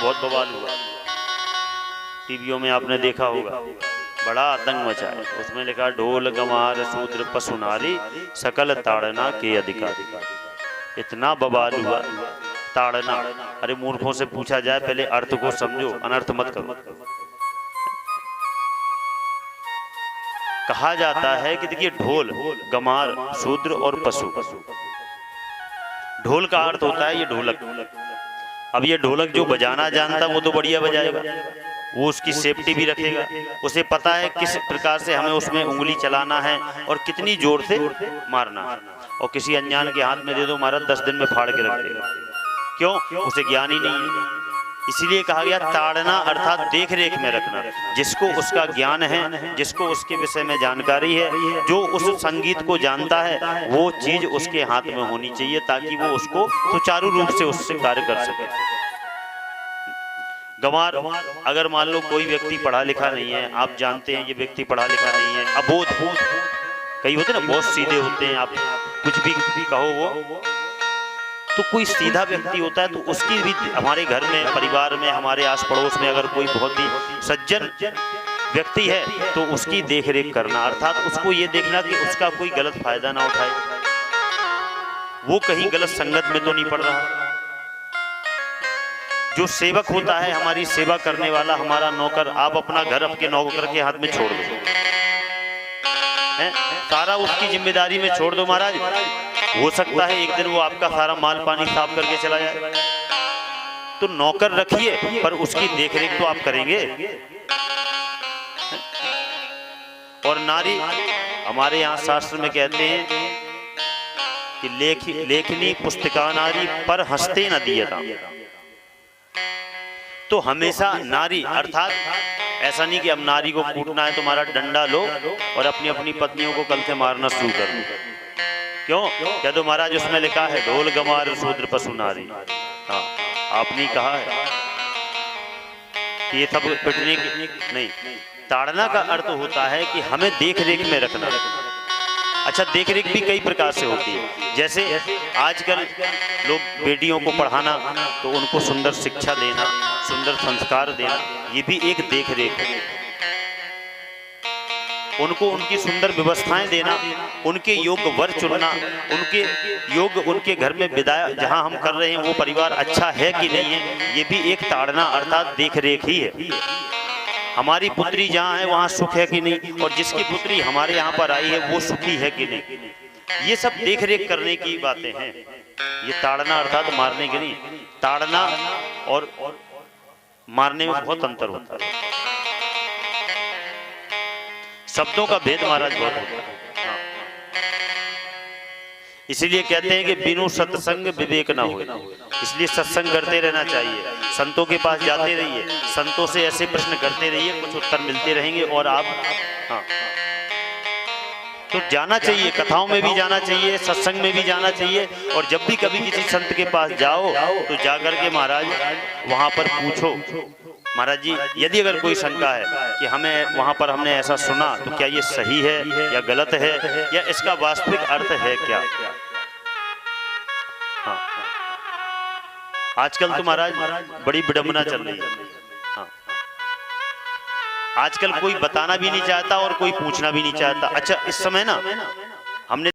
बहुत बवाल हुआ, टीवियों में आपने देखा होगा, बड़ा आतंक मचा है। उसमें लिखा ढोल गंवार शूद्र पशु नारी सकल ताड़ना के अधिकारी। इतना बवाल हुआ। ताड़ना, अरे मूर्खों से पूछा जाए पहले अर्थ को समझो, अनर्थ मत करो। कहा जाता है कि देखिए ढोल गंवार शूद्र और पशु, ढोल का अर्थ होता है ये ढोलक। अब ये ढोलक जो बजाना जानता वो तो बढ़िया बजाएगा, वो उसकी सेफ्टी भी रखेगा, उसे पता है किस प्रकार से हमें उसमें उंगली चलाना है और कितनी जोर से मारना है। और किसी अनजान के हाथ में दे दो महाराज 10 दिन में फाड़ के रख देगा। क्यों? उसे ज्ञान ही नहीं है। इसीलिए कहा गया ताड़ना अर्थात देख रेख में रखना। जिसको उसका ज्ञान है, जिसको उसके विषय में जानकारी है, जो उस संगीत को जानता है, वो चीज उसके हाथ में होनी चाहिए ताकि वो उसको सुचारू रूप से उससे कार्य कर सके। गंवार, अगर मान लो कोई व्यक्ति पढ़ा लिखा नहीं है, आप जानते हैं ये व्यक्ति पढ़ा लिखा नहीं है, अबोध, कई होते ना बहुत सीधे होते हैं, आप कुछ भी कहो वो, तो कोई सीधा व्यक्ति होता है तो उसकी भी हमारे घर में, परिवार में, हमारे आस पड़ोस में अगर कोई बहुत ही सज्जन व्यक्ति है तो उसकी देख रेख करना, अर्थात उसको ये देखना कि उसका कोई गलत फायदा ना उठाए, वो कहीं गलत संगत में तो नहीं पड़ रहा। जो सेवक होता है, हमारी सेवा करने वाला, हमारा नौकर, आप अपना घर आपके नौकर के हाथ में छोड़ दो, सारा उसकी जिम्मेदारी में छोड़ दो महाराज, हो सकता है एक दिन वो आपका सारा माल पानी साफ करके चला जाए। तो नौकर रखिए पर उसकी देखरेख तो आप करेंगे। और नारी, हमारे यहाँ शास्त्र में कहते हैं कि लेखनी पुस्तिका नारी पर हंसते न दियता। तो हमेशा नारी, अर्थात ऐसा नहीं कि अब नारी को कूटना है तुम्हारा डंडा लो और अपनी अपनी पत्नियों को कल से मारना शुरू कर दो। क्यों? क्या तो महाराज उसमें लिखा है ढोल गंवार शूद्र पशु नारी। हाँ, आपने कहा है कि ये सब पिटने की नहीं। ताड़ना का अर्थ होता है कि हमें देख रेख में रखना। अच्छा, देख रेख भी कई प्रकार से होती है। जैसे आजकल लोग बेटियों को पढ़ाना तो उनको सुंदर शिक्षा देना, सुंदर संस्कार देना, ये भी एक देख रेख है। उनको उनकी सुंदर व्यवस्थाएं देना, उनके योग्य वर चुनना, उनके योग्य, उनके घर में विदाया जहां हम कर रहे हैं वो परिवार अच्छा है कि नहीं है, ये भी एक ताड़ना अर्थात देख रेख ही है। हमारी पुत्री जहाँ है वहाँ सुख है कि नहीं, और जिसकी पुत्री हमारे यहाँ पर आई है वो सुखी है कि नहीं, ये सब देख रेख करने की बातें हैं। ये ताड़ना अर्थात मारने की नहीं। ताड़ना और मारने में बहुत अंतर होता है, शब्दों का भेद महाराज बहुत होता है। हाँ। इसीलिए कहते हैं कि बिनु सत्संग विवेक ना हो, इसलिए सत्संग करते रहना चाहिए, संतों के पास जाते रहिए, संतों से ऐसे प्रश्न करते रहिए, कुछ उत्तर मिलते रहेंगे और आप हाँ तो जाना चाहिए, कथाओं में भी जाना चाहिए, सत्संग में भी जाना चाहिए। और जब भी कभी किसी संत के पास जाओ तो जाकर के महाराज वहां पर पूछो, महाराज जी यदि अगर कोई शंका है कि हमें वहां पर हमने ऐसा सुना तो क्या ये सही है या गलत है या इसका वास्तविक अर्थ है क्या। हाँ, आजकल तो महाराज बड़ी विडंबना चल रही है। हाँ, आजकल कोई बताना भी नहीं चाहता और कोई पूछना भी नहीं चाहता। अच्छा, इस समय ना